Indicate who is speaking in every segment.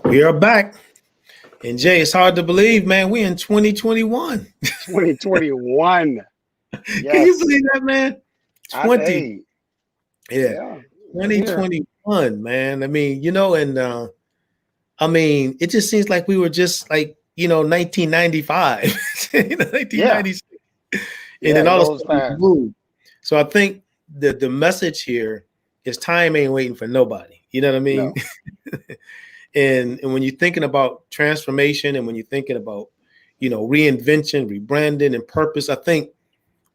Speaker 1: We are back. And Jay, it's hard to believe, man. We in 2021.
Speaker 2: 2021.
Speaker 1: Can you
Speaker 2: Yes.
Speaker 1: believe that, man? 20,
Speaker 2: Hey,
Speaker 1: yeah,
Speaker 2: yeah, we're here.
Speaker 1: 2021, man. I mean, and I mean, it just seems like we were just like, 1995,
Speaker 2: Yeah,
Speaker 1: 1996. And
Speaker 2: yeah,
Speaker 1: then
Speaker 2: it
Speaker 1: all of a
Speaker 2: goes
Speaker 1: sudden we
Speaker 2: fast.
Speaker 1: moved. So I think the message here is time ain't waiting for nobody. You know what I mean?
Speaker 2: No.
Speaker 1: And when you're thinking about transformation and when you're thinking about, reinvention, rebranding, and purpose, I think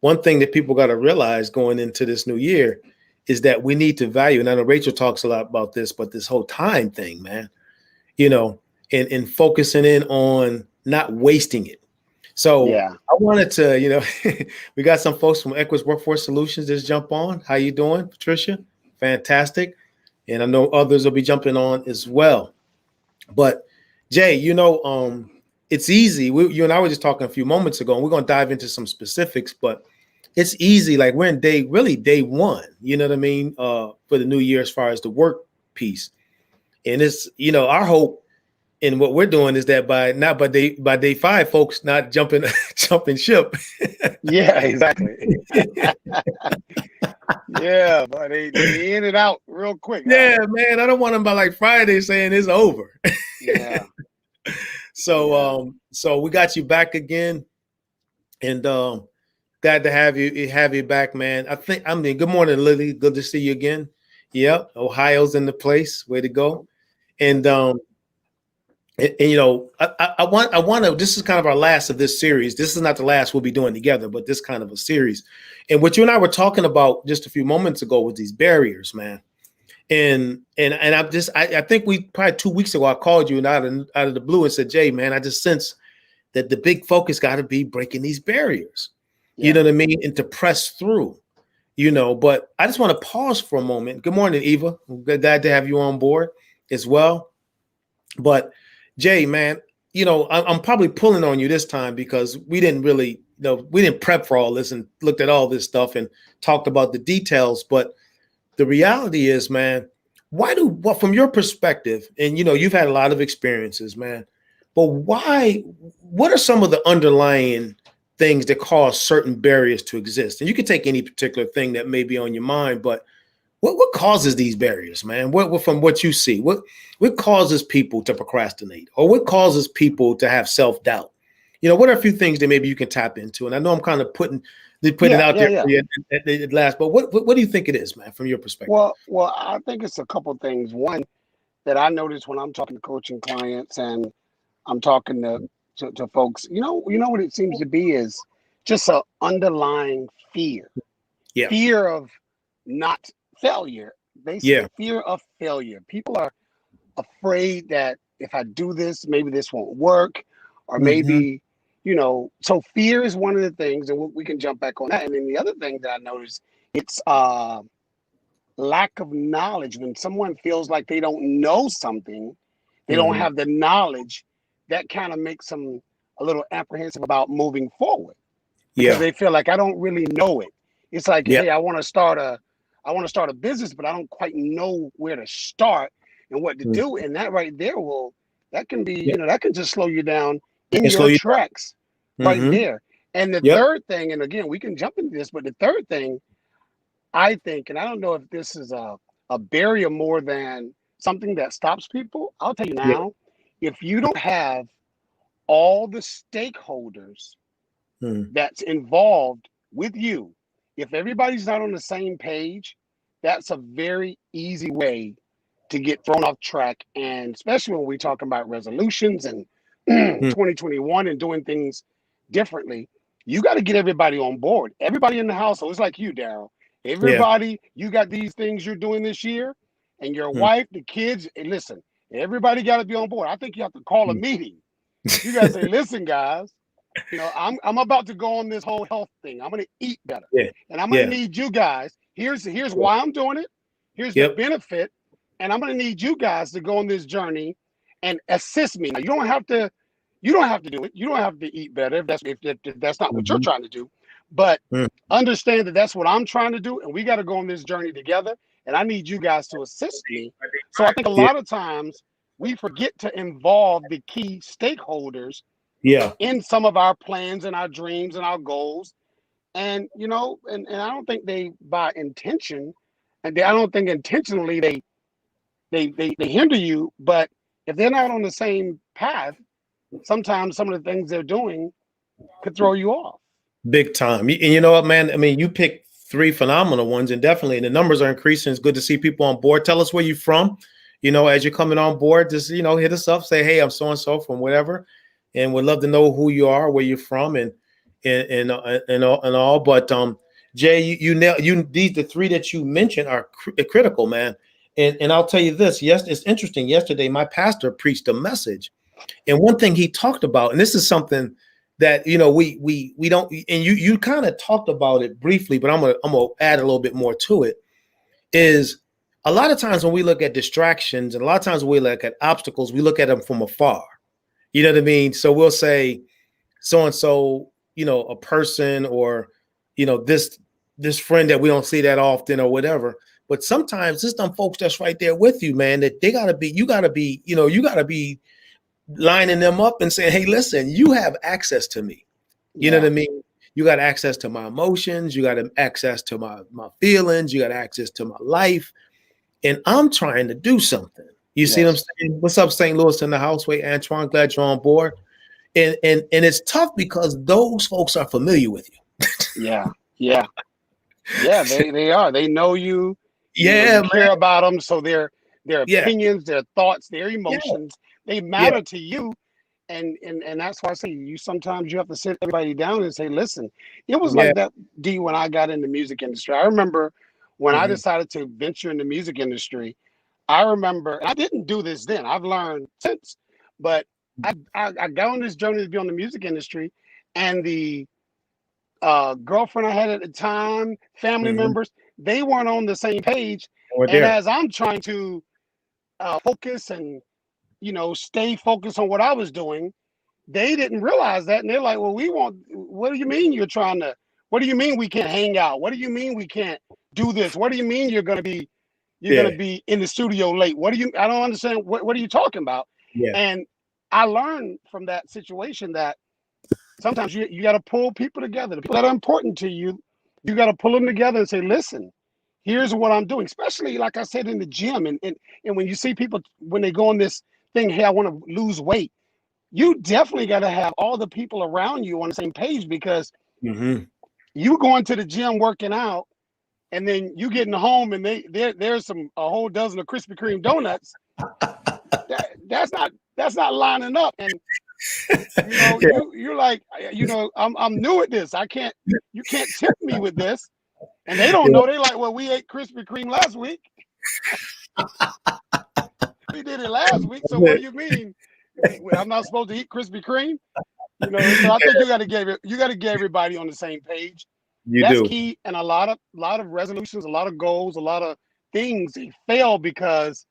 Speaker 1: one thing that people got to realize going into this new year is that we need to value, and I know Rachel talks a lot about this, but this whole time thing, man, you know, and focusing in on not wasting it. So
Speaker 2: Yeah.
Speaker 1: I wanted to, we got some folks from Equus Workforce Solutions just jump on. How you doing, Patricia? Fantastic. And I know others will be jumping on as well. But Jay, it's easy. You and I were just talking a few moments ago, and we're going to dive into some specifics, but it's easy. Like we're in day one, you know what I mean? For the new year, as far as the work piece. And it's, our hope in what we're doing is that by day five, folks not jumping ship.
Speaker 2: Yeah, exactly. Yeah, but they in and out real quick, huh?
Speaker 1: Yeah, man. I don't want them by like Friday saying it's over.
Speaker 2: Yeah,
Speaker 1: So
Speaker 2: yeah.
Speaker 1: so we got you back again. And glad to have you back, man. Good morning, Lily. Good to see you again. Yep, Ohio's in the place. Way to go. And I want to. This is kind of our last of this series. This is not the last we'll be doing together, but this kind of a series. And what you and I were talking about just a few moments ago was these barriers, man. And I think we probably 2 weeks ago I called you and out of the blue and said, Jay, man, I just sense that the big focus got to be breaking these barriers. You
Speaker 2: Yeah.
Speaker 1: know what I mean? And to press through. But I just want to pause for a moment. Good morning, Eva. Glad to have you on board as well. But Jay, man, I'm probably pulling on you this time because we didn't really, we didn't prep for all this and looked at all this stuff and talked about the details. But the reality is, man, what from your perspective, and you've had a lot of experiences, man, but what are some of the underlying things that cause certain barriers to exist? And you can take any particular thing that may be on your mind, but what causes these barriers, man? What from what you see, what causes people to procrastinate, or what causes people to have self-doubt? What are a few things that maybe you can tap into? And I know I'm kind of putting it
Speaker 2: Yeah,
Speaker 1: out
Speaker 2: yeah,
Speaker 1: there
Speaker 2: yeah.
Speaker 1: for you at last, but what do you think it is, man, from your perspective?
Speaker 2: Well, I think it's a couple things. One that I notice when I'm talking to coaching clients and I'm talking to folks, what it seems to be is just a underlying fear.
Speaker 1: Yeah,
Speaker 2: Fear of not failure, basically
Speaker 1: yeah,
Speaker 2: fear of failure. People are afraid that if I do this, maybe this won't work, or
Speaker 1: mm-hmm.
Speaker 2: maybe, so fear is one of the things, and we can jump back on that. And then the other thing that I noticed, it's lack of knowledge. When someone feels like they don't know something, they don't
Speaker 1: Mm-hmm.
Speaker 2: have the knowledge, that kind of makes them a little apprehensive about moving forward because
Speaker 1: Yeah,
Speaker 2: they feel like I don't really know it. It's like,
Speaker 1: yeah,
Speaker 2: hey, I want to start a business, but I don't quite know where to start and what to
Speaker 1: mm,
Speaker 2: do. And that right there that can be,
Speaker 1: yeah,
Speaker 2: that can just slow you down in
Speaker 1: and slow
Speaker 2: your
Speaker 1: you
Speaker 2: tracks
Speaker 1: down.
Speaker 2: right
Speaker 1: Mm-hmm.
Speaker 2: there. And the
Speaker 1: Yep.
Speaker 2: third thing, and again, we can jump into this, but the third thing I think, and I don't know if this is a barrier more than something that stops people. I'll tell you
Speaker 1: Yeah.
Speaker 2: now, if you don't have all the stakeholders
Speaker 1: Mm,
Speaker 2: that's involved with you, if everybody's not on the same page, that's a very easy way to get thrown off track. And especially when we're talking about resolutions and
Speaker 1: mm,
Speaker 2: 2021 and doing things differently, you got to get everybody on board. Everybody in the household, it's like you, Daryl.
Speaker 1: yeah.
Speaker 2: Everybody, you got these things you're doing this year, and your
Speaker 1: Mm,
Speaker 2: wife, the kids, and listen, everybody got to be on board. I think you have to call a
Speaker 1: mm.
Speaker 2: meeting. You got to say, listen, guys, I'm about to go on this whole health thing. I'm going to eat better.
Speaker 1: Yeah,
Speaker 2: And I'm going to
Speaker 1: yeah,
Speaker 2: need you guys. Here's
Speaker 1: yeah.
Speaker 2: why I'm doing it. Here's the
Speaker 1: Yep.
Speaker 2: benefit. And I'm going to need you guys to go on this journey and assist me. Now, you don't have to do it. You don't have to eat better if that's not what you're
Speaker 1: Mm-hmm.
Speaker 2: trying to do. But
Speaker 1: Mm,
Speaker 2: understand that that's what I'm trying to do, and we got to go on this journey together. and I need you guys to assist me. So I think a lot of times we forget to involve the key stakeholders in some of our plans and our dreams and our goals. And, you know, and I don't think they by intention, and I don't think intentionally they hinder you, but if they're not on the same path, sometimes some of the things they're doing could throw you off.
Speaker 1: Big time. And you know what, man? I mean, you picked three phenomenal ones, and definitely the numbers are increasing. It's good to see people on board. Tell us where you're from. You know, as you're coming on board, just, you know, hit us up, say, hey, I'm so-and-so from whatever. And we'd love to know who you are, where you're from, and all. But Jay, these the three that you mentioned are critical, man. And I'll tell you this, yes, it's interesting. Yesterday, my pastor preached a message. And one thing he talked about, and this is something that, you know, we don't, and you kind of talked about it briefly, but I'm gonna add a little bit more to it, is a lot of times when we look at distractions and a lot of times when we look at obstacles, we look at them from afar. You know what I mean? So we'll say so-and-so, you know, a person, or, you know, this friend that we don't see that often or whatever. But sometimes it's them folks that's right there with you, man, that you gotta be lining them up and saying, hey, listen, you have access to me. You know what I mean? You got access to my emotions. You got access to my feelings. You got access to my life. And I'm trying to do something. You see what I'm saying? What's up, St. Louis in the house? Wait, Antoine, glad you're on board. And it's tough because those folks are familiar with you.
Speaker 2: Yeah, they are. They know you. You care about them. So their opinions, their thoughts, their emotions, they matter to you. And that's why I say sometimes you have to sit everybody down and say, listen, it was like that, D, when I got in the music industry. I remember when I decided to venture in the music industry, I remember, I didn't do this then, I've learned since, but I got on this journey to be on the music industry, and the girlfriend I had at the time, family members, they weren't on the same page. And as I'm trying to focus and, you know, stay focused on what I was doing, they didn't realize that. And they're like, well, what do you mean what do you mean we can't hang out? What do you mean we can't do this? What do you mean you're going to be in the studio late? I don't understand. What are you talking about? And I learned from that situation that sometimes you got to pull people together. The people that are important to you, you got to pull them together and say, listen, here's what I'm doing. Especially, like I said, in the gym. And when you see people, when they go on this thing, hey, I want to lose weight, you definitely got to have all the people around you on the same page, because you going to the gym working out, and then you getting home and there's a whole dozen of Krispy Kreme donuts. That's not lining up. And you know, you're like, you know, I'm new at this. You can't tip me with this. And they don't know. They're like, well, we ate Krispy Kreme last week. We did it last week. So what do you mean? I'm not supposed to eat Krispy Kreme? You know, so I think you got to get everybody on the same page. That's key. And a lot of resolutions, a lot of goals, a lot of things fail because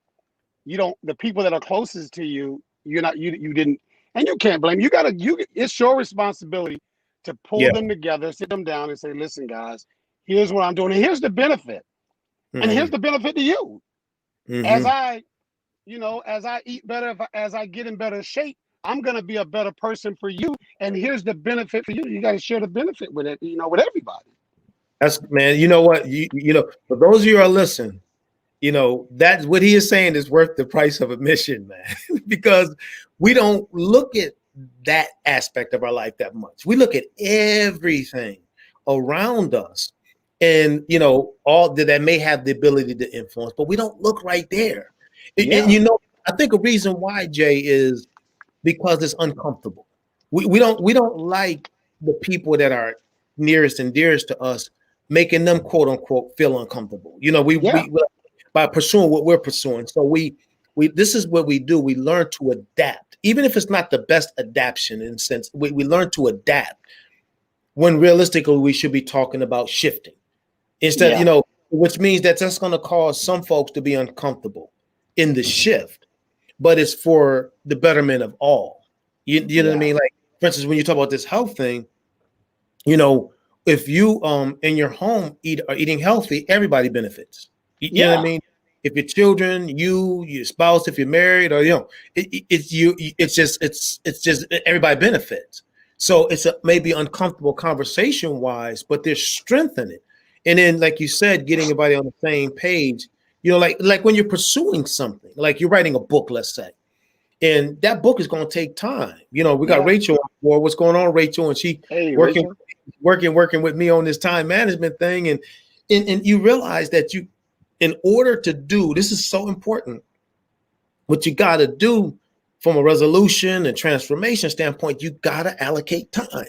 Speaker 2: the people that are closest to you, you didn't, and you can't blame. It's your responsibility to pull them together, sit them down, and say, listen, guys, here's what I'm doing, and here's the benefit, and here's the benefit to you. As I eat better, as I get in better shape, I'm going to be a better person for you. And here's the benefit for you. You got to share the benefit with it, with everybody.
Speaker 1: That's, man, you know what, you know, for those of you who are listening, you know, that's what he is saying is worth the price of admission, man, because we don't look at that aspect of our life that much. We look at everything around us, and, you know, all that may have the ability to influence, but we don't look right there. And, you know, I think a reason why, Jay, is because it's uncomfortable. We don't like the people that are nearest and dearest to us, making them, quote unquote, feel uncomfortable. You know, we by pursuing what we're pursuing. So we this is what we do. We learn to adapt, even if it's not the best adaptation in a sense. We learn to adapt when realistically we should be talking about shifting instead. You know, which means that's going to cause some folks to be uncomfortable in the shift, but it's for the betterment of all. You know what I mean? Like, for instance, when you talk about this health thing, you know, if you in your home are eating healthy, everybody benefits. You know what I
Speaker 2: Yeah.
Speaker 1: mean? If your children, your spouse, if you're married, or it's you. It's just everybody benefits. So it's a maybe uncomfortable conversation wise, but there's strength in it. And then, like you said, getting everybody on the same page. Like when you're pursuing something, like you're writing a book, let's say, and that book is going to take time. We got
Speaker 2: Yeah.
Speaker 1: Rachel on board. What's going on, Rachel? And she
Speaker 2: Hey,
Speaker 1: working,
Speaker 2: Rachel.
Speaker 1: working with me on this time management thing, and you realize that in order to do this is so important. What you got to do from a resolution and transformation standpoint, you got to allocate time.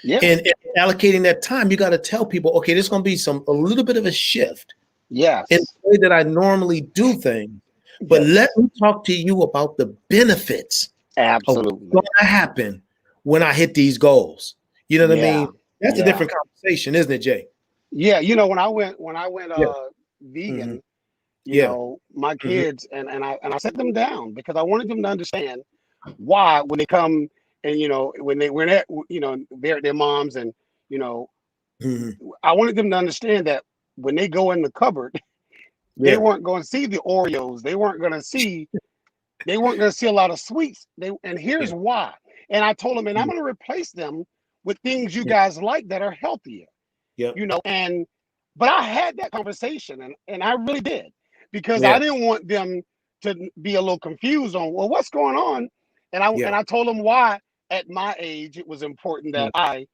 Speaker 2: Yeah.
Speaker 1: And allocating that time, you got to tell people, okay, there's going to be a little bit of a shift in
Speaker 2: Yes.
Speaker 1: the way that I normally do things. But
Speaker 2: Yes.
Speaker 1: let me talk to you about the benefits of what's
Speaker 2: Absolutely.
Speaker 1: going to happen when I hit these goals. You know what I
Speaker 2: Yeah.
Speaker 1: mean? That's a
Speaker 2: Yeah.
Speaker 1: different conversation, isn't it, Jay?
Speaker 2: Yeah. When I went
Speaker 1: Yeah. Hmm.
Speaker 2: vegan,
Speaker 1: Yeah.
Speaker 2: my
Speaker 1: Hmm.
Speaker 2: kids and I set them down because I wanted them to understand why when they come and when we're at their moms and you know
Speaker 1: Hmm.
Speaker 2: I wanted them to understand that when they go in the cupboard, they
Speaker 1: Yeah.
Speaker 2: weren't going to see the Oreos. They weren't going to see a lot of sweets. And
Speaker 1: Yeah.
Speaker 2: here's why. And I told them, and I'm
Speaker 1: Mhm.
Speaker 2: going to replace them with things you
Speaker 1: Yeah.
Speaker 2: guys like that are healthier.
Speaker 1: Yeah.
Speaker 2: And but I had that conversation and I really did because I
Speaker 1: Yeah.
Speaker 2: didn't want them to be a little confused on well what's going on. And
Speaker 1: Yeah.
Speaker 2: I told them why at my age it was important that I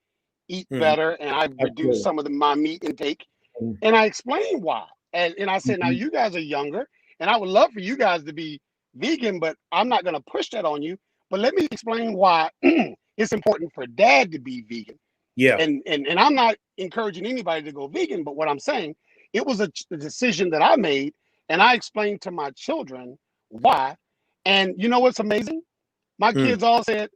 Speaker 2: eat
Speaker 1: Mm-hmm.
Speaker 2: better and I reduce
Speaker 1: Absolutely.
Speaker 2: some of my meat intake.
Speaker 1: Mhm.
Speaker 2: And I explained why. And I said, now
Speaker 1: Mhm.
Speaker 2: you guys are younger, and I would love for you guys to be vegan, but I'm not going to push that on you. But let me explain why it's important for dad to be vegan.
Speaker 1: Yeah.
Speaker 2: And I'm not encouraging anybody to go vegan, but what I'm saying, it was a decision that I made, and I explained to my children why. And you know what's amazing? My
Speaker 1: Mm.
Speaker 2: kids all said,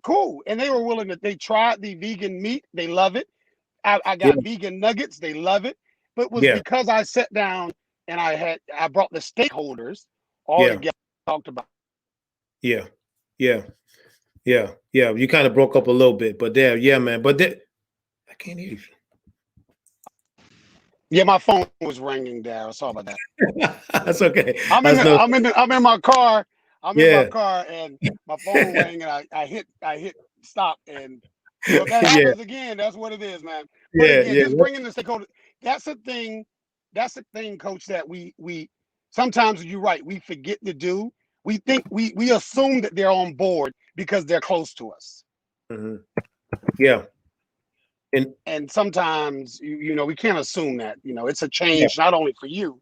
Speaker 2: cool. And they were willing to, they tried the vegan meat, they love it. I
Speaker 1: Yeah.
Speaker 2: got vegan nuggets. They love it. But it was
Speaker 1: Yeah.
Speaker 2: because I sat down and I brought the stakeholders all
Speaker 1: Yeah.
Speaker 2: together, talked about.
Speaker 1: Yeah. Yeah. Yeah. Yeah. You kind of broke up a little bit, but there, yeah, man. But there, I can't hear
Speaker 2: Yeah, my phone was ringing there. Sorry about that.
Speaker 1: you. That's okay.
Speaker 2: I'm in
Speaker 1: That's
Speaker 2: the
Speaker 1: no.
Speaker 2: I'm in my car. I'm in my
Speaker 1: Yeah.
Speaker 2: car and my phone rang and I hit stop and so if that
Speaker 1: Yeah.
Speaker 2: happens again, that's what it is, man. But
Speaker 1: Yeah.
Speaker 2: again,
Speaker 1: Yeah.
Speaker 2: just bringing the stakeholder. That's the thing. That's the thing, Coach. That we sometimes you're right. We forget to do. We think we assume that they're on board because they're close to us.
Speaker 1: Hmm. Yeah. And
Speaker 2: And sometimes we can't assume that. It's a
Speaker 1: yeah.
Speaker 2: change not only for you,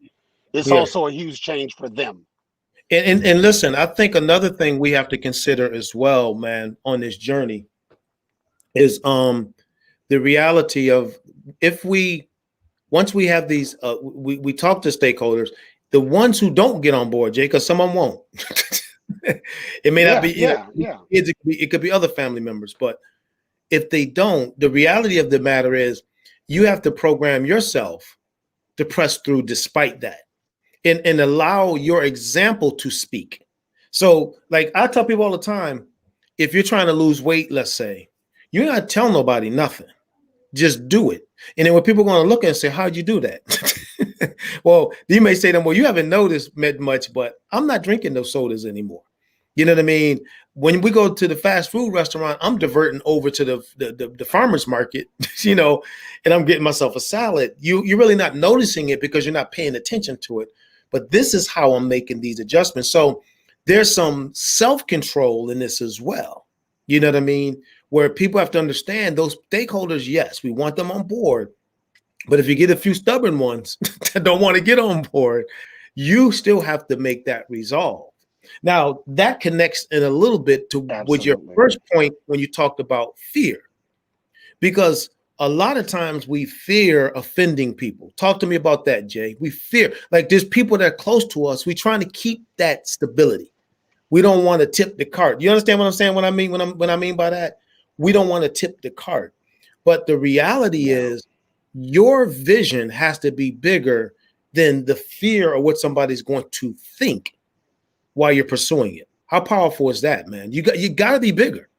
Speaker 2: it's
Speaker 1: Yeah.
Speaker 2: also a huge change for them.
Speaker 1: And listen, I think another thing we have to consider as well, man, on this journey is the reality of if we once we have these we talk to stakeholders, the ones who don't get on board, Jay, because some of them won't. It may not
Speaker 2: Yeah,
Speaker 1: be,
Speaker 2: yeah, yeah.
Speaker 1: kids, it could be other family members, but if they don't, the reality of the matter is you have to program yourself to press through despite that and allow your example to speak. So, like I tell people all the time, if you're trying to lose weight, let's say, you're not telling nobody nothing. Just do it. And then when people are going to look and say, how'd you do that? Well, you may say to them, well, you haven't noticed much, but I'm not drinking those sodas anymore. You know what I mean? When we go to the fast food restaurant, I'm diverting over to the farmer's market, and I'm getting myself a salad. You're really not noticing it because you're not paying attention to it. But this is how I'm making these adjustments. So there's some self-control in this as well. You know what I mean? Where people have to understand those stakeholders, yes, we want them on board. But if you get a few stubborn ones that don't want to get on board, you still have to make that resolve. Now, that connects in a little bit to with your
Speaker 2: Absolutely.
Speaker 1: first point when you talked about fear, because a lot of times we fear offending people. Talk to me about that, Jay. We fear, like there's people that are close to us. We're trying to keep that stability. We don't want to tip the cart. You understand what I'm saying? What I mean when I mean by that, we don't want to tip the cart. But the reality
Speaker 2: Yeah.
Speaker 1: is, your vision has to be bigger than the fear of what somebody's going to think while you're pursuing it. How powerful is that, man? You got to be bigger.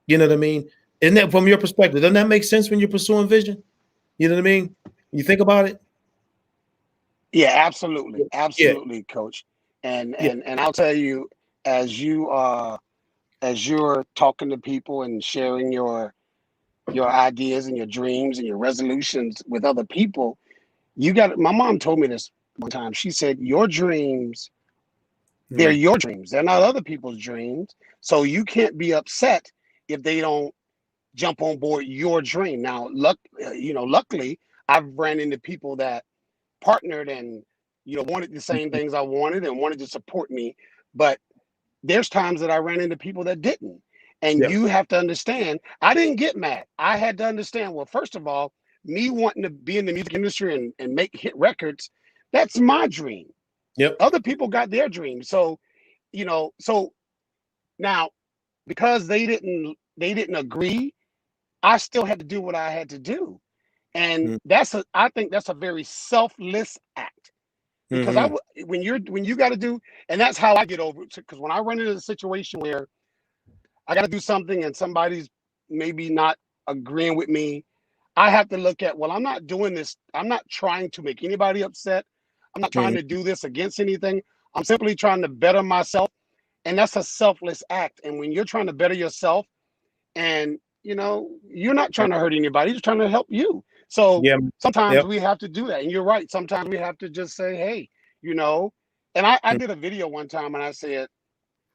Speaker 1: You know what I mean? Isn't that from your perspective? Doesn't that make sense when you're pursuing vision? You know what I mean? You think about it.
Speaker 2: Yeah, absolutely,
Speaker 1: Yeah,
Speaker 2: absolutely, coach. And
Speaker 1: yeah,
Speaker 2: and and I'll tell you, as you're talking to people and sharing your ideas and your dreams and your resolutions with other people, you got. My mom told me this one time. She said, "Your dreams, they're
Speaker 1: mm,
Speaker 2: your dreams. They're not other people's dreams. So you can't be upset if they don't jump on board your dream." Now, luckily, I've ran into people that partnered and wanted the same things I wanted and wanted to support me. But there's times that I ran into people that didn't. And
Speaker 1: yeah,
Speaker 2: you have to understand, I didn't get mad. I had to understand, well, first of all, me wanting to be in the music industry and make hit records, that's my dream.
Speaker 1: yep,
Speaker 2: Other people got their dreams. So now because they didn't agree, I still had to do what I had to do. And
Speaker 1: mm,
Speaker 2: I think that's a very selfless act because
Speaker 1: mm-hmm,
Speaker 2: when you got to do, and that's how I get over it. Because when I run into a situation where I got to do something and somebody's maybe not agreeing with me, I have to look at, well, I'm not doing this. I'm not trying to make anybody upset. I'm not trying
Speaker 1: mm,
Speaker 2: to do this against anything. I'm simply trying to better myself. And that's a selfless act. And when you're trying to better yourself and you're not
Speaker 1: yeah,
Speaker 2: trying to hurt anybody, you're just trying to help you. So
Speaker 1: yeah,
Speaker 2: sometimes
Speaker 1: yep,
Speaker 2: we have to do that. And you're right. Sometimes we have to just say, hey, you know, and I
Speaker 1: mm,
Speaker 2: did a video one time and I said,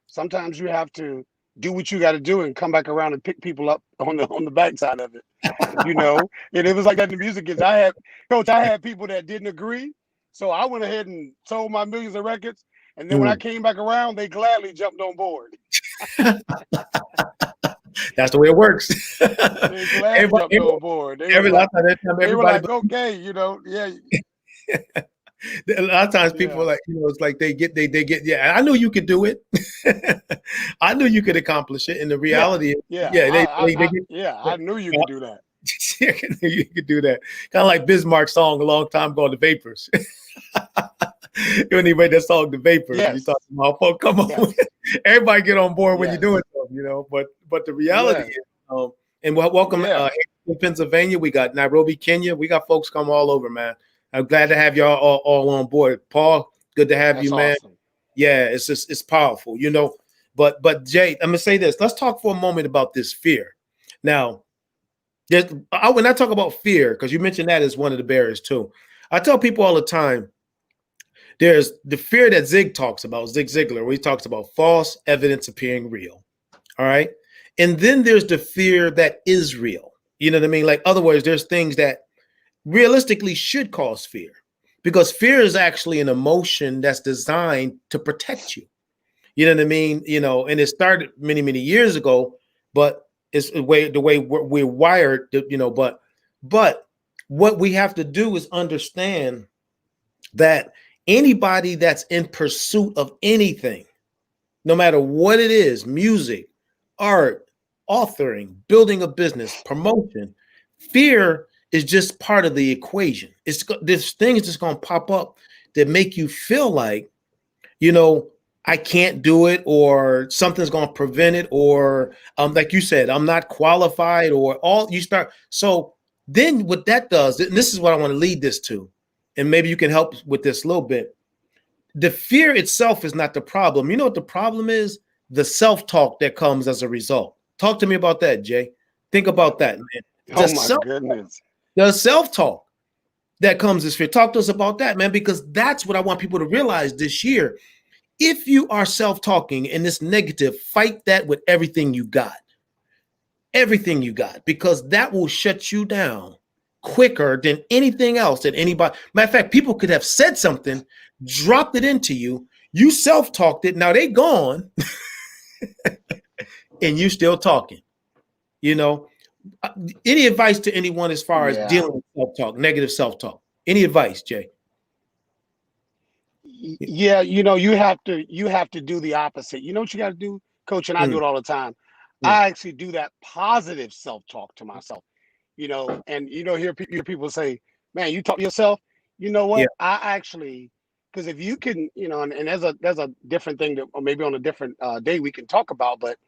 Speaker 2: sometimes you have to do what you got to do and come back around and pick people up on the backside of it. And it was like that in the music is I had people that didn't agree. So I went ahead and sold my millions of records. And then when I
Speaker 1: mm.
Speaker 2: came back around, they gladly jumped on board.
Speaker 1: That's the way it works.
Speaker 2: They gladly
Speaker 1: everybody,
Speaker 2: jumped on board. They was
Speaker 1: every lot
Speaker 2: like,
Speaker 1: of time,
Speaker 2: they were
Speaker 1: everybody,
Speaker 2: like, okay, yeah,
Speaker 1: a lot of times people are
Speaker 2: yeah,
Speaker 1: like, it's like they get, yeah, I knew you could do it. I knew you could accomplish it. And the
Speaker 2: yeah,
Speaker 1: reality is,
Speaker 2: yeah.
Speaker 1: yeah, they get,
Speaker 2: Yeah, I knew you could do that.
Speaker 1: you could do that. Kind of like Bismarck's song a long time ago, The Vapors. When he made that song, The Vapors, you
Speaker 2: Yes,
Speaker 1: talking about, oh, come on,
Speaker 2: yes,
Speaker 1: everybody get on board when you're doing
Speaker 2: yes,
Speaker 1: something. But the reality
Speaker 2: yes,
Speaker 1: is, and welcome
Speaker 2: yeah.
Speaker 1: in Pennsylvania. We got Nairobi, Kenya. We got folks come all over, man. I'm glad to have y'all all on board. Paul, good to have you,
Speaker 2: That's
Speaker 1: man.
Speaker 2: awesome.
Speaker 1: Yeah, it's powerful. But Jay, I'm gonna say this. Let's talk for a moment about this fear. Now, when I talk about fear, because you mentioned that as one of the barriers too. I tell people all the time, there's the fear that Zig Ziglar, where he talks about false evidence appearing real. All right. And then there's the fear that is real. You know what I mean? Like, other words, there's things that realistically should cause fear, because fear is actually an emotion that's designed to protect you. You know what I mean? And it started many, many years ago, but it's the way we're wired, but what we have to do is understand that anybody that's in pursuit of anything, no matter what it is, music, art, authoring, building a business, promotion, fear is just part of the equation. This thing is just going to pop up that make you feel like, you know, I can't do it, or something's going to prevent it, or like you said, I'm not qualified, or all you start. So then what that does, and this is what I want to lead this to, and maybe you can help with this a little bit. The fear itself is not the problem. You know what the problem is? The self-talk that comes as a result. Talk to me about that, Jay. Think about that, man. The
Speaker 2: Oh my
Speaker 1: self,
Speaker 2: goodness.
Speaker 1: the self-talk that comes as fear. Talk to us about that, man, because that's what I want people to realize this year. If you are self-talking and it's negative, fight that with everything you got, because that will shut you down quicker than anything else that anybody. Matter of fact, people could have said something, dropped it into you, you self-talked it, now they gone, and you still talking. You know, any advice to anyone as far as
Speaker 2: Yeah.
Speaker 1: dealing with self-talk, negative self-talk? Any advice, Jay?
Speaker 2: Yeah, you have to do the opposite. You know what you got to do, coach, and I do
Speaker 1: Mm,
Speaker 2: it all the time.
Speaker 1: mm,
Speaker 2: I actually do that positive self-talk to myself. And hear people say, "Man, you talk to yourself." You know
Speaker 1: yeah.
Speaker 2: what? I actually, because if you can, and there's a different thing that, or maybe on a different day we can talk about, but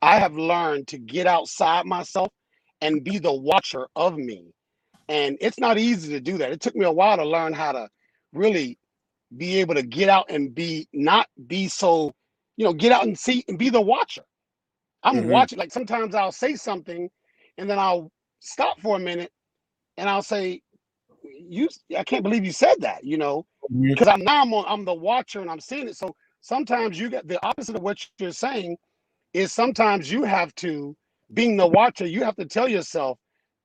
Speaker 2: I have learned to get outside myself and be the watcher of me. And it's not easy to do that. It took me a while to learn how to really be able to get out and not be so, get out and see and be the watcher. I'm
Speaker 1: Mm-hmm.
Speaker 2: watching. Like sometimes I'll say something and then I'll stop for a minute and I'll say, I can't believe you said that,
Speaker 1: Mm-hmm.
Speaker 2: because I'm the watcher and I'm seeing it. So sometimes you get the opposite of what you're saying is sometimes you have to, being the watcher, you have to tell yourself,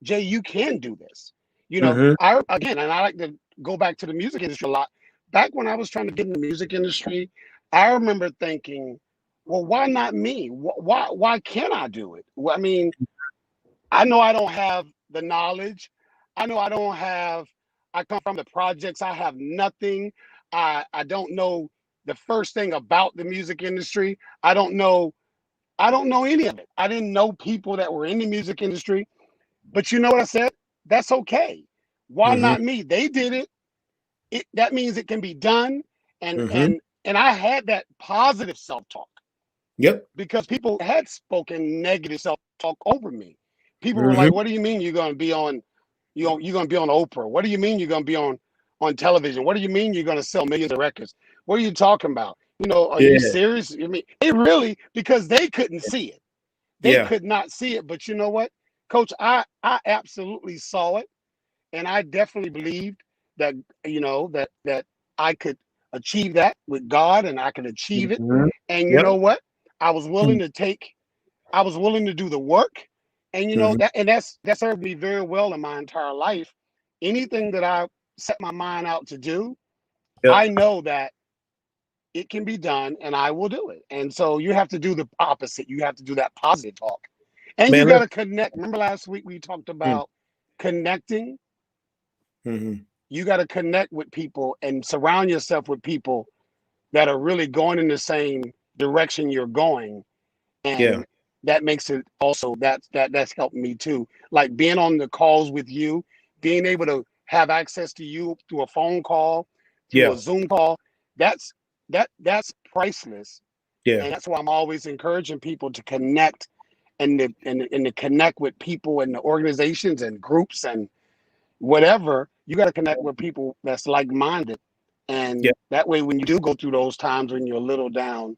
Speaker 2: Jay, you can do this.
Speaker 1: Mm-hmm.
Speaker 2: And I like to go back to the music industry a lot. Back when I was trying to get in the music industry, I remember thinking, well, why not me? Why can't I do it? Well, I mean, I know I don't have the knowledge. I know I don't have, I come from the projects. I have nothing. I don't know the first thing about the music industry. I don't know any of it. I didn't know people that were in the music industry. But you know what I said? That's okay. Why
Speaker 1: Mm-hmm.
Speaker 2: not me? They did it. That means it can be done. And
Speaker 1: Mm-hmm.
Speaker 2: and and I had that positive self-talk
Speaker 1: Yep.
Speaker 2: because people had spoken negative self-talk over me. People were like,
Speaker 1: Mm-hmm.
Speaker 2: "What do you mean you're going to be on you're going to be on Oprah? What do you mean you're going to be on television? What do you mean you're going to sell millions of records? What are you talking about? Are you
Speaker 1: Yeah.
Speaker 2: serious?" I mean, they really, because they couldn't see it. They
Speaker 1: Yeah.
Speaker 2: could not see it. But you know what, Coach? I absolutely saw it, and I definitely believed that that I could achieve that with God, and I could achieve it.
Speaker 1: Mm-hmm.
Speaker 2: And you know
Speaker 1: Yep.
Speaker 2: what? I was willing to take. I was willing to do the work, and
Speaker 1: Mm-hmm.
Speaker 2: that served me very well in my entire life. Anything that I set my mind out to do,
Speaker 1: Yep.
Speaker 2: I know that it can be done, and I will do it. And so you have to do the opposite. You have to do that positive talk. And you
Speaker 1: Man,
Speaker 2: got
Speaker 1: let's.
Speaker 2: to connect. Remember last week we talked about connecting?
Speaker 1: Mm-hmm.
Speaker 2: You got to connect with people and surround yourself with people that are really going in the same direction you're going.
Speaker 1: Yeah.
Speaker 2: And that makes it also that's helped me too. Like being on the calls with you, being able to have access to you through a phone call, through a
Speaker 1: Yeah.
Speaker 2: Zoom call, that's that's priceless.
Speaker 1: Yeah.
Speaker 2: And that's why I'm always encouraging people to connect and to connect with people and the organizations and groups and whatever. You got to connect with people that's like-minded.
Speaker 1: Yeah.
Speaker 2: And that way, when you do go through those times when you're a little down,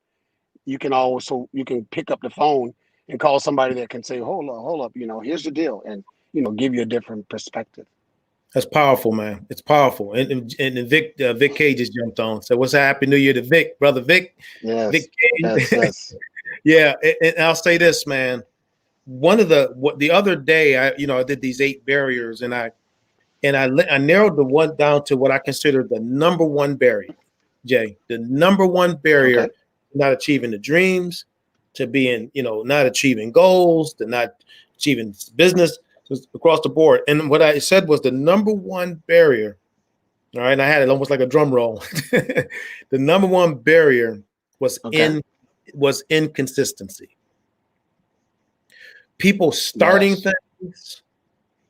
Speaker 2: you can pick up the phone and call somebody that can say, hold up, here's the deal, and give you a different perspective.
Speaker 1: That's powerful, man. It's powerful. And Vic K just jumped on. So what's a happy new year to Vic, brother Vic?
Speaker 2: Yes,
Speaker 1: Vic K.
Speaker 2: yes.
Speaker 1: Yeah. And I'll say this, man. One of the other day, I did these 8 barriers, and I narrowed the one down to what I consider the number one barrier, Jay. The number one barrier
Speaker 2: Okay.
Speaker 1: to not achieving the dreams, to being, not achieving goals, to not achieving business, just across the board. And what I said was the number one barrier. All right, and I had it almost like a drum roll. The number one barrier was
Speaker 2: Okay.
Speaker 1: inconsistency. People starting
Speaker 2: Yes.
Speaker 1: things,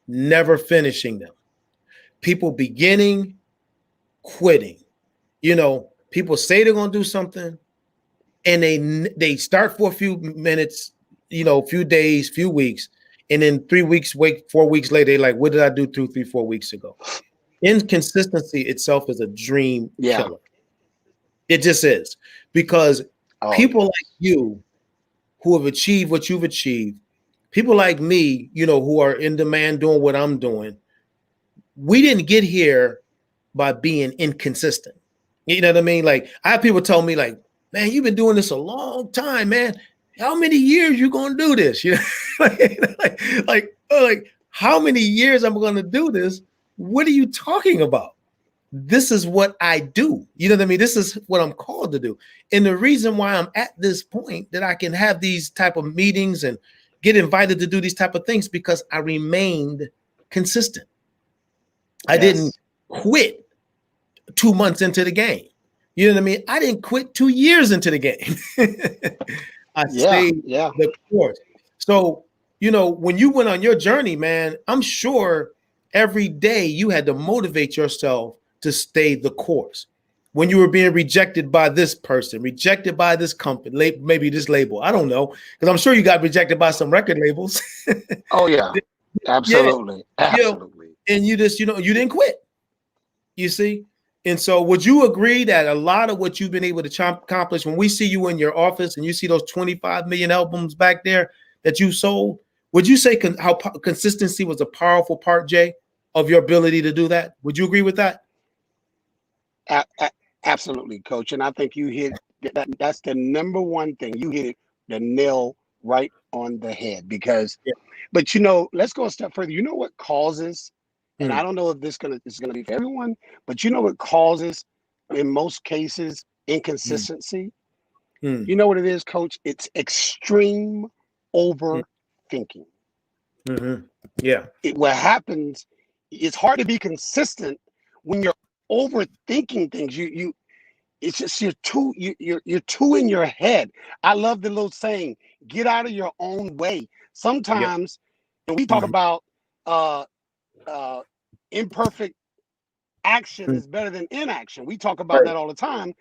Speaker 1: never finishing them. People beginning, quitting. People say they're going to do something, and they start for a few minutes, few days, few weeks, and then 3 weeks, 4 weeks later, they're like, what did I do 2, 3, 4 weeks ago? Inconsistency itself is a dream
Speaker 2: Yeah.
Speaker 1: killer. It just is, because
Speaker 2: Oh,
Speaker 1: people like
Speaker 2: yes.
Speaker 1: you who have achieved what you've achieved, people like me, who are in demand doing what I'm doing, we didn't get here by being inconsistent. You know what I mean? Like, I have people tell me, like, man, you've been doing this a long time, man. How many years you gonna do this? Like, how many years I'm gonna do this? What are you talking about? This is what I do. You know what I mean? This is what I'm called to do. And the reason why I'm at this point that I can have these type of meetings and get invited to do these type of things, because I remained consistent. I didn't
Speaker 2: Yes.
Speaker 1: quit 2 months into the game. You know what I mean? I didn't quit 2 years into the game. I
Speaker 2: Yeah.
Speaker 1: stayed
Speaker 2: Yeah.
Speaker 1: the course. So, when you went on your journey, man, I'm sure every day you had to motivate yourself to stay the course. When you were being rejected by this person, rejected by this company, maybe this label, I don't know, because I'm sure you got rejected by some record labels.
Speaker 2: Oh, yeah.
Speaker 1: Yeah,
Speaker 2: Absolutely.
Speaker 1: you know,
Speaker 2: Absolutely.
Speaker 1: and you just, you didn't quit. You see, And so would you agree that a lot of what you've been able to accomplish, when we see you in your office and you see those 25 million albums back there that you sold, would you say how consistency was a powerful part, Jay, of your ability to do that? Would you agree with that?
Speaker 2: Absolutely, coach. And I think you hit that. That's the number one thing. You hit the nail right on the head because,
Speaker 1: Yeah.
Speaker 2: but let's go a step further. You know what causes, and I don't know if this is gonna be for everyone, but you know what causes, in most cases, inconsistency. You know what it is, coach? It's extreme overthinking.
Speaker 1: Yeah.
Speaker 2: What happens? It's hard to be consistent when you're overthinking things. It's just you're too in your head. I love the little saying, get out of your own way. Sometimes when we talk about imperfect action is better than inaction. We talk about that all the time.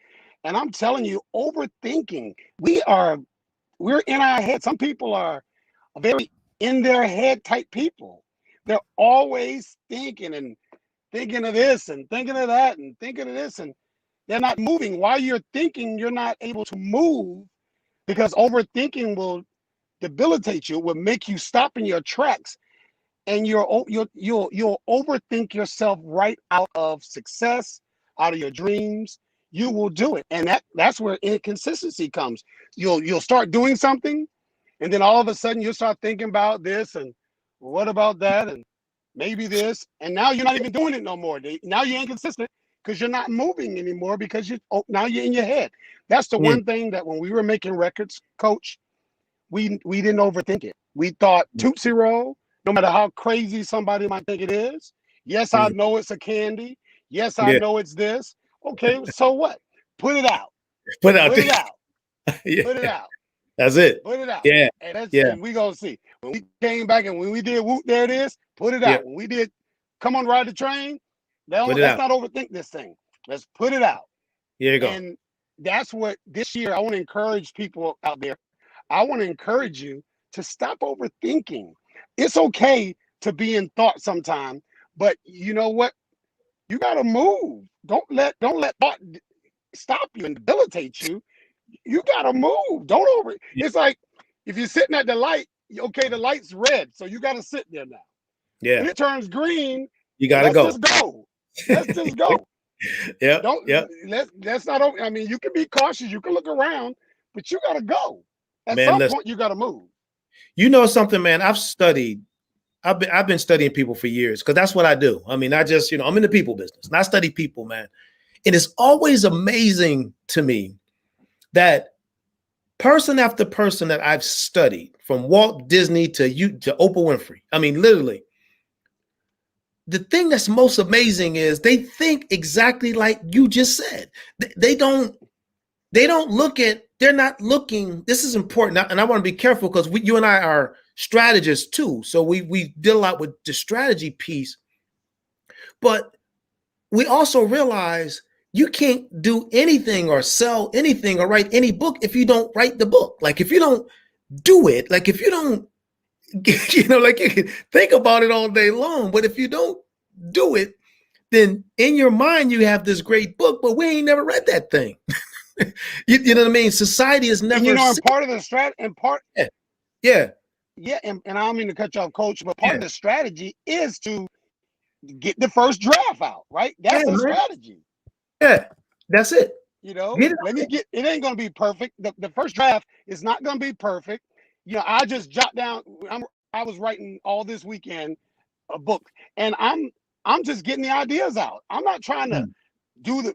Speaker 2: And I'm telling you, overthinking, we're in our head. Some people are very in their head type people. They're always thinking and thinking of this and thinking of that and thinking of this, and they're not moving. While you're thinking, you're not able to move because overthinking will debilitate you, will make you stop in your tracks, and you'll overthink yourself right out of success, out of your dreams. You will do it, and that's where inconsistency comes. You'll start doing something, and then all of a sudden you'll start thinking about this and what about that and maybe this, and now you're not even doing it no more. Now you're inconsistent because you're not moving anymore because now you're in your head. That's the one thing that when we were making records, coach, we didn't overthink it. We thought Tootsie Roll, no matter how crazy somebody might think it is. Yes, I know it's a candy. Yes, I know it's this. Okay, so what? Put it out.
Speaker 1: Put it
Speaker 2: Put it out.
Speaker 1: Yeah.
Speaker 2: Put it out.
Speaker 1: That's it.
Speaker 2: Put it out.
Speaker 1: Yeah.
Speaker 2: And we gonna see. When we came back and when we did Whoop, there it is, put it out. When we did Come On Ride the Train, let's not overthink this thing. Let's put it out.
Speaker 1: Here you go.
Speaker 2: And that's what this year I want to encourage people out there. I want to encourage you to stop overthinking. It's okay to be in thought sometime, but you know what? You gotta move. Don't let thought stop you and debilitate you. You gotta move. Don't over. It's like if you're sitting at the light, okay, the light's red, so you gotta sit there now.
Speaker 1: Yeah.
Speaker 2: When it turns green,
Speaker 1: you gotta go.
Speaker 2: Let's just go. Let's just go. Let's not. I mean, you can be cautious. You can look around, but you gotta go. At some point, you gotta move.
Speaker 1: You know something, man? I've been studying people for years because that's what I do. I mean, I just, I'm in the people business and I study people, man. And it's always amazing to me that person after person that I've studied, from Walt Disney to Oprah Winfrey, I mean, literally, the thing that's most amazing is they think exactly like you just said. They don't look at, they're not looking. This is important. And I want to be careful because you and I are strategists too. So we deal a lot with the strategy piece, but we also realize you can't do anything or sell anything or write any book if you don't write the book. Like if you don't do it, like if you don't, like you can think about it all day long, but if you don't do it, then in your mind you have this great book, but we ain't never read that thing. you know what I mean? Society is never.
Speaker 2: And, and part of the strategy, and part.
Speaker 1: Yeah.
Speaker 2: And I don't mean to cut you off, coach, but part of the strategy is to get the first draft out, right? That's the strategy.
Speaker 1: Yeah, that's it.
Speaker 2: It ain't gonna be perfect. The first draft is not gonna be perfect. I just jot down. I was writing all this weekend a book, and I'm just getting the ideas out. I'm not trying to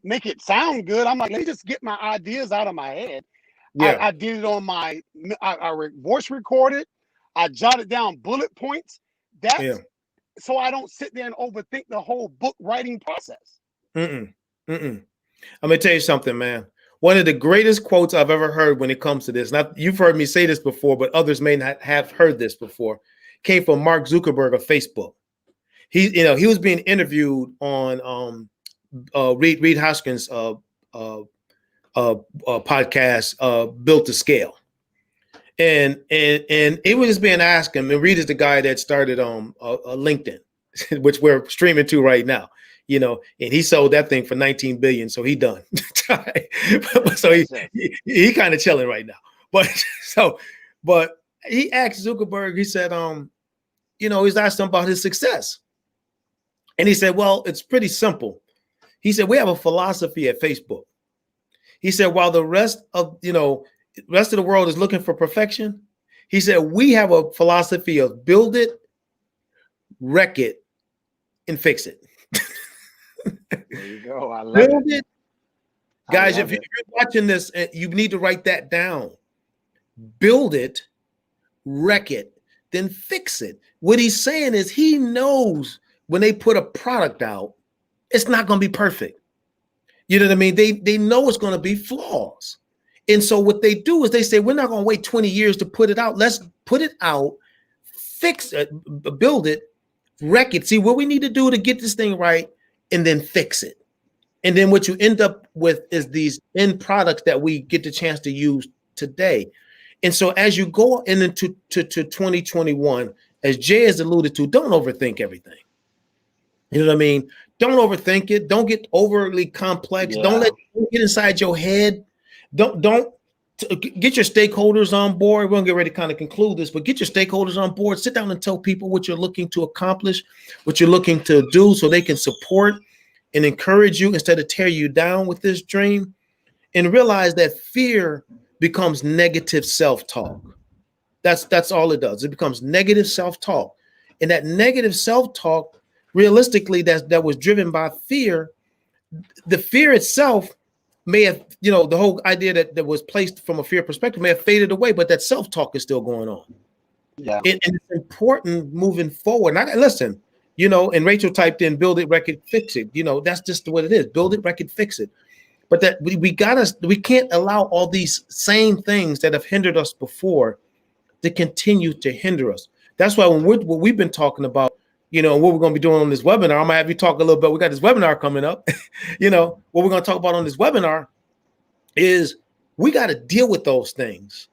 Speaker 2: make it sound good. I'm like, let me just get my ideas out of my head. Yeah. I did it on my voice recorded. I jotted down bullet points. So I don't sit there and overthink the whole book writing process.
Speaker 1: I'm gonna tell you something, man. One of the greatest quotes I've ever heard when it comes to this, now you've heard me say this before, but others may not have heard this before, came from Mark Zuckerberg of Facebook. He was being interviewed on Reed Hoskins' podcast, Built to Scale. And it was just being asked him, and Reed is the guy that started LinkedIn, which we're streaming to right now. and he sold that thing for 19 billion. So he done. So
Speaker 2: Yes, sir.
Speaker 1: he kind of chilling right now. But but he asked Zuckerberg, he said, he's asked him about his success. And he said, well, it's pretty simple. He said, we have a philosophy at Facebook. He said, while the rest of the world is looking for perfection, he said, we have a philosophy of build it, wreck it, and fix it.
Speaker 2: There you go. I love
Speaker 1: Build
Speaker 2: it.
Speaker 1: it. Guys, if
Speaker 2: it.
Speaker 1: you're watching this, you need to write that down. Build it, wreck it, then fix it. What he's saying is he knows when they put a product out, it's not going to be perfect. You know what I mean? They know it's going to be flaws. And so what they do is they say, we're not going to wait 20 years to put it out. Let's put it out, fix it, build it, wreck it. See what we need to do to get this thing right, and then fix it. And then what you end up with is these end products that we get the chance to use today. And so as you go into 2021, as Jay has alluded to, don't overthink everything. You know what I mean? Don't overthink it. Don't get overly complex.
Speaker 2: Yeah.
Speaker 1: Don't get inside your head. Don't get your stakeholders on board. We're gonna get ready to kind of conclude this, but get your stakeholders on board. Sit down and tell people what you're looking to accomplish, what you're looking to do, so they can support and encourage you instead of tear you down with this dream. And realize that fear becomes negative self-talk. That's all it does. It becomes negative self-talk. And that negative self-talk, realistically, that was driven by fear. The fear itself may have, the whole idea that was placed from a fear perspective may have faded away, but that self-talk is still going on.
Speaker 2: Yeah.
Speaker 1: And it's important moving forward. And listen, and Rachel typed in, build it, wreck it, fix it. That's just what it is. Build it, wreck it, fix it. But that we can't allow all these same things that have hindered us before to continue to hinder us. That's why what we've been talking about, what we're going to be doing on this webinar, I'm going to have you talk a little bit. We got this webinar coming up. What we're going to talk about on this webinar is we got to deal with those things,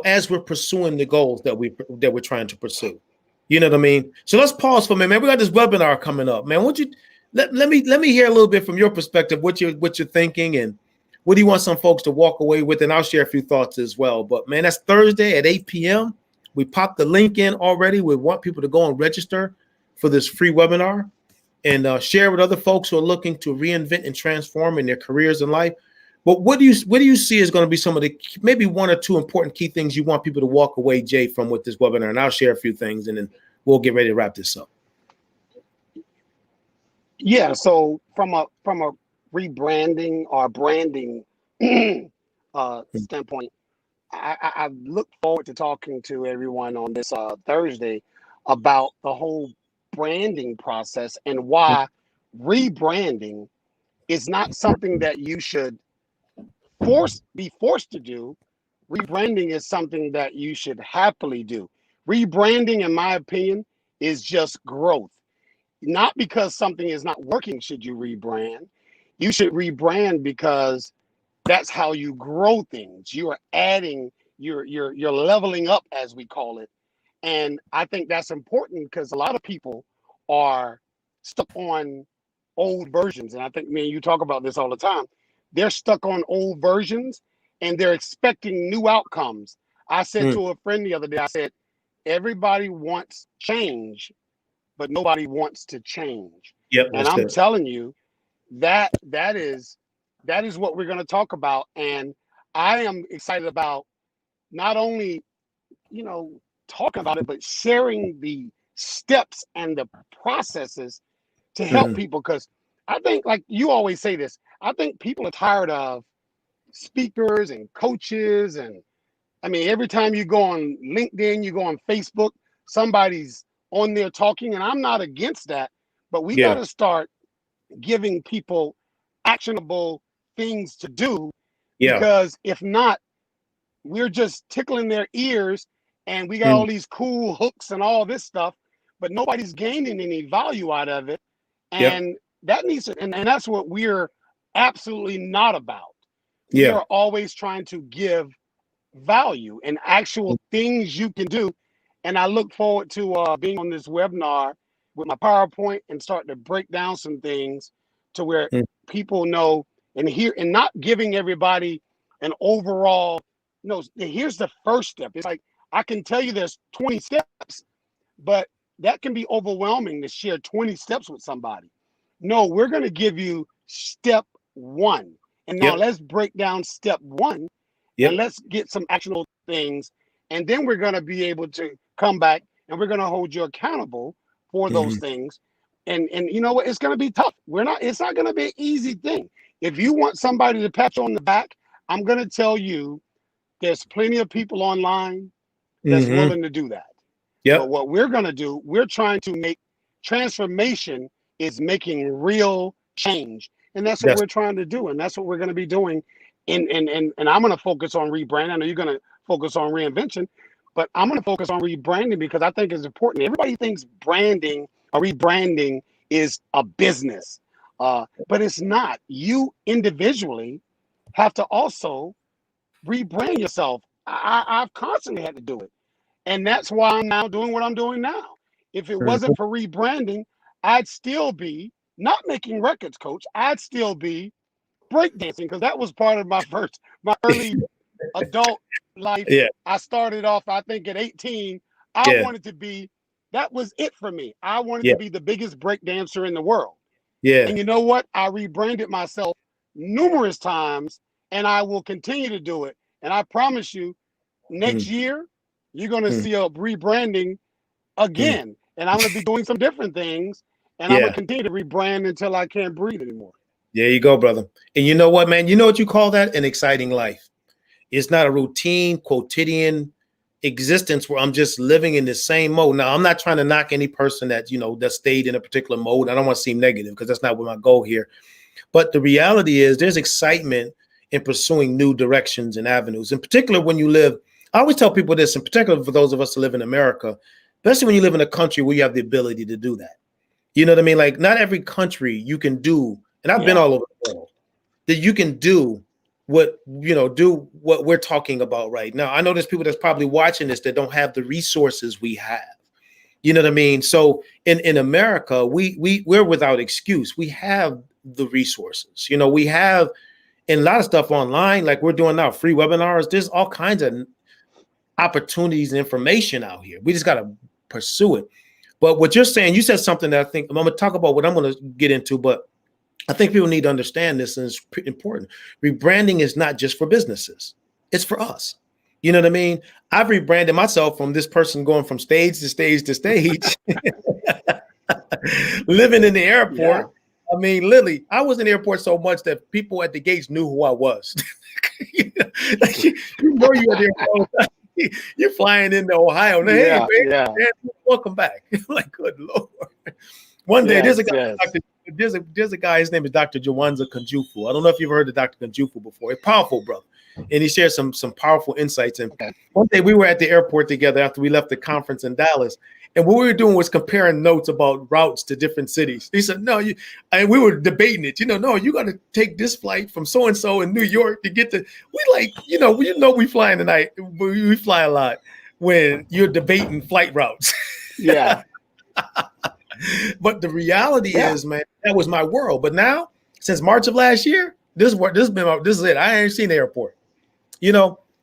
Speaker 1: as we're pursuing the goals that we're trying to pursue. You know what I mean? So let's pause for a minute, man. We got this webinar coming up, man. Let me hear a little bit from your perspective, what you're thinking, and what do you want some folks to walk away with? And I'll share a few thoughts as well. But man, that's Thursday at 8 p.m. We popped the link in already. We want people to go and register for this free webinar and share with other folks who are looking to reinvent and transform in their careers and life. But what do you see is going to be some of the maybe one or two important key things you want people to walk away, Jay, from with this webinar? And I'll share a few things, and then we'll get ready to wrap this up.
Speaker 2: Yeah, so from a rebranding or branding standpoint, I look forward to talking to everyone on this Thursday about the whole branding process and why rebranding is not something that you should be forced to do. Rebranding is something that you should happily do. Rebranding, in my opinion, is just growth. Not because something is not working should you rebrand. You should rebrand because that's how you grow things. You are adding, you're leveling up, as we call it. And I think that's important because a lot of people are stuck on old versions. And I think me and you talk about this all the time. They're stuck on old versions and they're expecting new outcomes. I said to a friend the other day, I said, everybody wants change, but nobody wants to change.
Speaker 1: Yep.
Speaker 2: And I'm telling you that is what we're going to talk about. And I am excited about not only, talking about it, but sharing the steps and the processes to help people. Because I think, like you always say this, I think people are tired of speakers and coaches. And I mean, every time you go on LinkedIn, you go on Facebook, somebody's on there talking, and I'm not against that, but we got to start giving people actionable things to do, because if not, we're just tickling their ears and we got all these cool hooks and all this stuff, but nobody's gaining any value out of it. And that needs to, and that's what we're absolutely not about. We are always trying to give value and actual things you can do. And I look forward to being on this webinar with my PowerPoint and start to break down some things to where people know and hear, and not giving everybody an overall, no, here's the first step. It's like, I can tell you there's 20 steps, but that can be overwhelming to share 20 steps with somebody. No, we're going to give you step one. And now let's break down step one and let's get some actionable things. And then we're going to be able to come back and we're going to hold you accountable for those things. And you know what? It's going to be tough. It's not going to be an easy thing. If you want somebody to pat you on the back, I'm going to tell you there's plenty of people online that's willing to do that. But what we're going to do, we're trying to make transformation is making real change. And that's what we're trying to do. And that's what we're going to be doing. And I'm going to focus on rebranding. I know you're going to focus on reinvention, but I'm going to focus on rebranding because I think it's important. Everybody thinks branding or rebranding is a business, but it's not. You individually have to also rebrand yourself. I've constantly had to do it. And that's why I'm now doing what I'm doing now. If it wasn't for rebranding, I'd still be not making records, Coach. I'd still be breakdancing because that was part of my early adult life. I started off, I think, at 18. I wanted to be, that was it for me. I wanted to be the biggest breakdancer in the world. And you know what? I rebranded myself numerous times and I will continue to do it. And I promise you, next year, you're going to see a rebranding again. And I'm going to be doing some different things. And I'm going to continue to rebrand until I can't breathe anymore.
Speaker 1: There you go, brother. And you know what, man? You know what you call that? An exciting life. It's not a routine, quotidian existence where I'm just living in the same mode. Now, I'm not trying to knock any person that, that stayed in a particular mode. I don't want to seem negative because that's not what my goal here. But the reality is there's excitement in pursuing new directions and avenues. In particular, when you live, I always tell people this, in particular for those of us who live in America, especially when you live in a country where you have the ability to do that. You know what I mean? Like not every country you can do, and I've been all over the world, that you can do what we're talking about right now. I know there's people that's probably watching this that don't have the resources we have. You know what I mean? So in America, we're without excuse. We have the resources. We have a lot of stuff online, like we're doing now, free webinars. There's all kinds of opportunities and information out here. We just got to pursue it. But what you're saying, you said something that I think I'm going to talk about what I'm going to get into, but I think people need to understand this, and it's important. Rebranding is not just for businesses. It's for us. You know what I mean? I've rebranded myself from this person going from stage to stage to stage, living in the airport. Yeah. I mean, literally, I was in the airport so much that people at the gates knew who I was. you know you're at the airport. You're flying into Ohio. Now, hey, man, welcome back. Like, good Lord. One day, there's a guy, there's a guy, his name is Dr. Jawanza Kunjufu. I don't know if you've heard of Dr. Kunjufu before. A powerful brother. And he shared some powerful insights. And one day we were at the airport together after we left the conference in Dallas. And what we were doing was comparing notes about routes to different cities. He said, no, and we were debating it. No, you got to take this flight from so-and-so in New York to get to, we flying tonight. We fly a lot when you're debating flight routes.
Speaker 2: Yeah.
Speaker 1: But the reality is, man, that was my world. But now, since March of last year, this is it. I ain't seen the airport.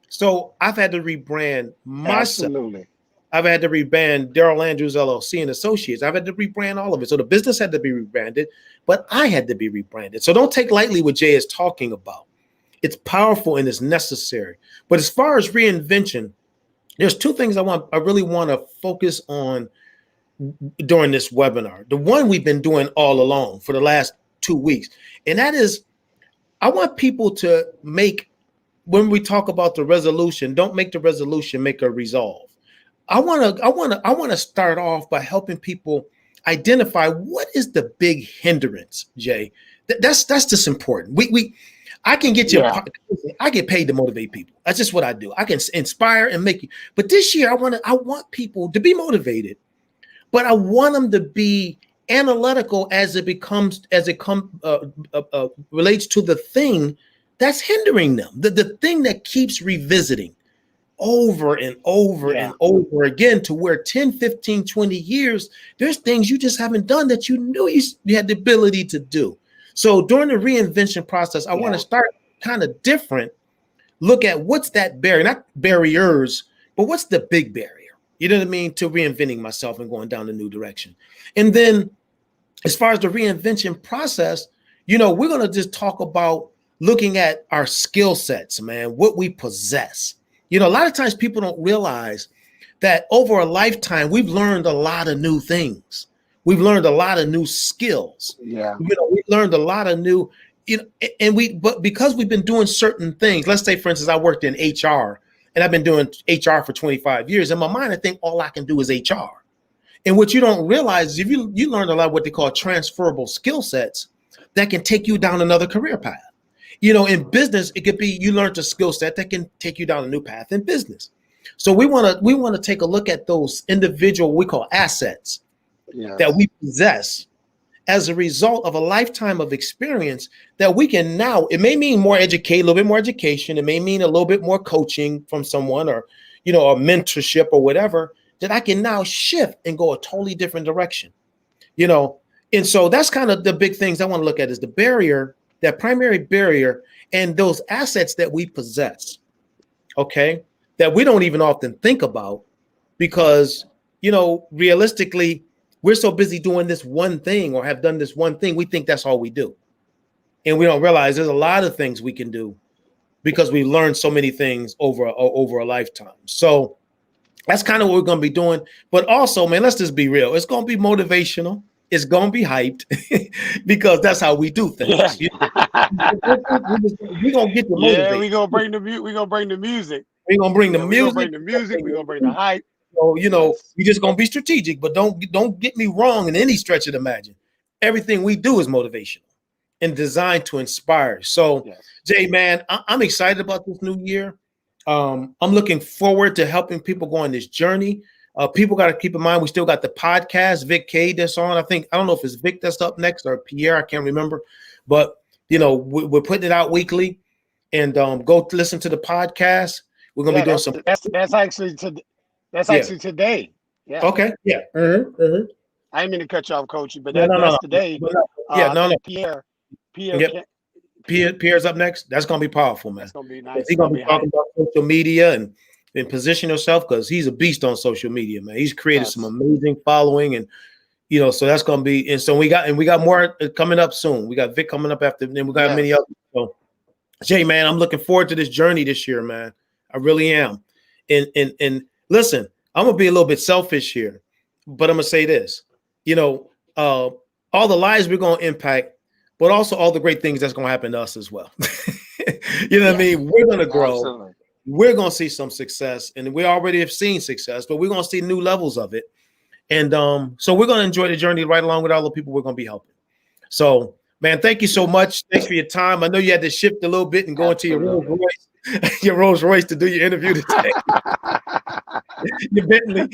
Speaker 1: So I've had to rebrand myself.
Speaker 2: Absolutely.
Speaker 1: I've had to rebrand Daryl Andrews LLC and Associates. I've had to rebrand all of it. So the business had to be rebranded, but I had to be rebranded. So don't take lightly what Jay is talking about. It's powerful and it's necessary. But as far as reinvention, there's two things I really want to focus on during this webinar. The one we've been doing all along for the last 2 weeks, and that is, I want people to make, when we talk about the resolution, don't make the resolution, make a resolve. I want to start off by helping people identify what is the big hindrance, Jay. That's just important. I can get you. Yeah. I get paid to motivate people. That's just what I do. I can inspire and make you. But this year, I want people to be motivated, but I want them to be analytical as it relates to the thing that's hindering them, the thing that keeps revisiting. over and over and over again, to where 10, 15, 20 years, there's things you just haven't done that you knew you had the ability to do. So during the reinvention process, I want to start kind of different. Look at what's that barrier, not barriers, but what's the big barrier? You know what I mean? To reinventing myself and going down a new direction. And then as far as the reinvention process, we're going to just talk about looking at our skill sets, man, what we possess. A lot of times people don't realize that over a lifetime, we've learned a lot of new things. We've learned a lot of new skills.
Speaker 2: Yeah.
Speaker 1: We've learned a lot of new, but because we've been doing certain things, let's say, for instance, I worked in HR and I've been doing HR for 25 years. In my mind, I think all I can do is HR. And what you don't realize is if you learn a lot of what they call transferable skill sets that can take you down another career path. In business, it could be you learned a skill set that can take you down a new path in business. So we want to take a look at those individual, we call assets that we possess as a result of a lifetime of experience that we can now, it may mean more educate, a little bit more education. It may mean a little bit more coaching from someone or, a mentorship or whatever, that I can now shift and go a totally different direction, And so that's kind of the big things I want to look at is the barrier, that primary barrier, and those assets that we possess, okay, that we don't even often think about because, realistically, we're so busy doing this one thing or have done this one thing. We think that's all we do. And we don't realize there's a lot of things we can do because we learned so many things over a lifetime. So that's kind of what we're going to be doing. But also, man, let's just be real. It's going to be motivational. It's going to be hyped because that's how we do things.
Speaker 2: Yeah.
Speaker 1: We're going to get the motivation.
Speaker 2: Yeah, we're going to bring the music. We're going to bring the music.
Speaker 1: We're going to bring the music.
Speaker 2: We're going to bring the hype.
Speaker 1: So, we're just going to be strategic, but don't get me wrong in any stretch of the imagination. Everything we do is motivational and designed to inspire. So, Jay, man, I'm excited about this new year. I'm looking forward to helping people go on this journey. People got to keep in mind, we still got the podcast, Vic K that's on. I don't know if it's Vic that's up next or Pierre, I can't remember. But, we're putting it out weekly and go listen to the podcast. We're going to be doing some.
Speaker 2: That's actually today. Yeah.
Speaker 1: Okay. Yeah.
Speaker 2: I didn't mean to cut you off, Coach, but that's today.
Speaker 1: Pierre's up next. That's going to be powerful, man.
Speaker 2: That's going to be nice.
Speaker 1: He's going to be talking about social media and position yourself because he's a beast on social media, man. He's created some amazing following and, so that's going to be, and so we got more coming up soon. We got Vic coming up after, then we got many others. So Jay, man, I'm looking forward to this journey this year, man. I really am. And listen, I'm going to be a little bit selfish here, but I'm going to say this, all the lives we're going to impact, but also all the great things that's going to happen to us as well. What I mean? We're going to grow. Absolutely. We're going to see some success, and we already have seen success, but we're going to see new levels of it. And so we're going to enjoy the journey right along with all the people we're going to be helping. So, man, thank you so much. Thanks for your time. I know you had to shift a little bit and go into your Rolls Royce to do your interview today. Your Bentley.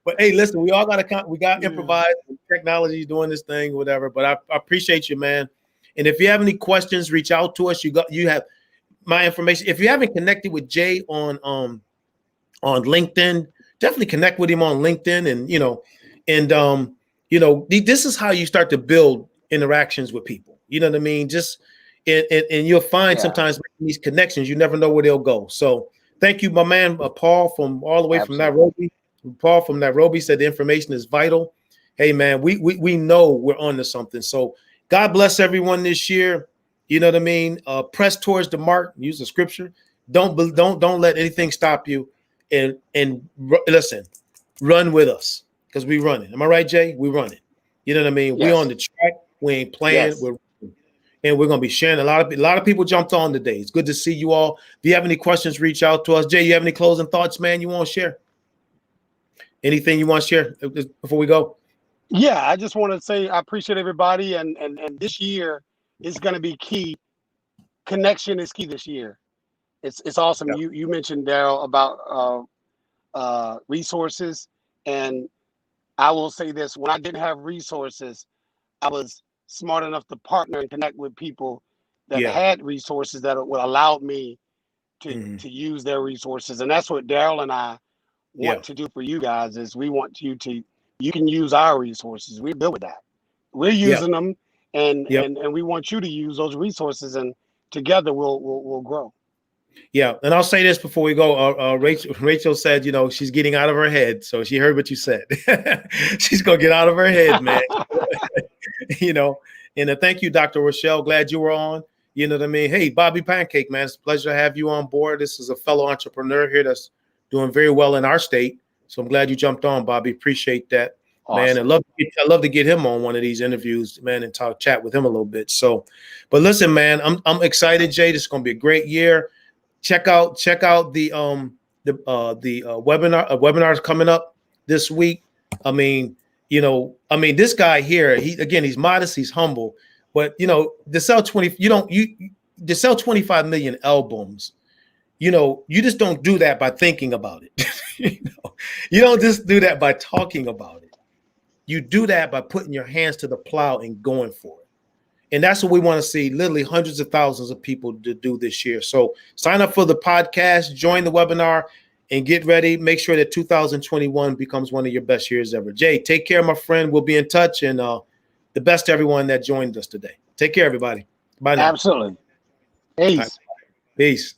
Speaker 1: But hey, listen, we all got to improvise technology doing this thing, whatever. But I appreciate you, man. And if you have any questions, reach out to us. You have my information. If you haven't connected with Jay on LinkedIn, definitely connect with him on LinkedIn. And this is how you start to build interactions with people. You know what I mean? Just and you'll find sometimes these connections, you never know where they'll go. So thank you, my man, Paul, from all the way from Nairobi. Paul from Nairobi said the information is vital. Hey, man, we know we're on to something. So God bless everyone this year. You know what I mean? Press towards the mark. Use the scripture. Don't let anything stop you. And listen, run with us because we running. Am I right, Jay? We running. You know what I mean? Yes. We on the track. We ain't playing. Yes. And we're gonna be sharing a lot of people jumped on today. It's good to see you all. If you have any questions, reach out to us. Jay, you have any closing thoughts, man? You want to share? Anything you want to share before we go?
Speaker 2: Yeah, I just want to say I appreciate everybody, and this year is going to be key. Connection is key this year. It's awesome. Yeah. You mentioned, Daryl, about resources, and I will say this: when I didn't have resources, I was smart enough to partner and connect with people that had resources that would allow me to use their resources. And that's what Daryl and I want to do for you guys is we want you can use our resources. We're good with that. We're using them and we want you to use those resources, and together we'll grow.
Speaker 1: Yeah, and I'll say this before we go. Rachel said, she's getting out of her head, so she heard what you said. She's gonna get out of her head, man. And thank you, Dr. Rochelle. Glad you were on. You know what I mean? Hey, Bobby Pancake, man, it's a pleasure to have you on board. This is a fellow entrepreneur here that's doing very well in our state. So I'm glad you jumped on, Bobby. Appreciate that, man.
Speaker 2: Awesome.
Speaker 1: I love to get him on one of these interviews, man, and chat with him a little bit. So, but listen, man, I'm excited, Jay. This is gonna be a great year. Check out the webinar. Webinars coming up this week. This guy here, he's modest, he's humble, but to sell 25 million albums, you just don't do that by thinking about it. You don't just do that by talking about it. You do that by putting your hands to the plow and going for it. And that's what we want to see, literally hundreds of thousands of people to do this year. So sign up for the podcast, join the webinar, and get ready. Make sure that 2021 becomes one of your best years ever. Jay, take care, my friend. We'll be in touch. And the best to everyone that joined us today. Take care, everybody. Bye now.
Speaker 2: Absolutely. Peace.
Speaker 1: Peace.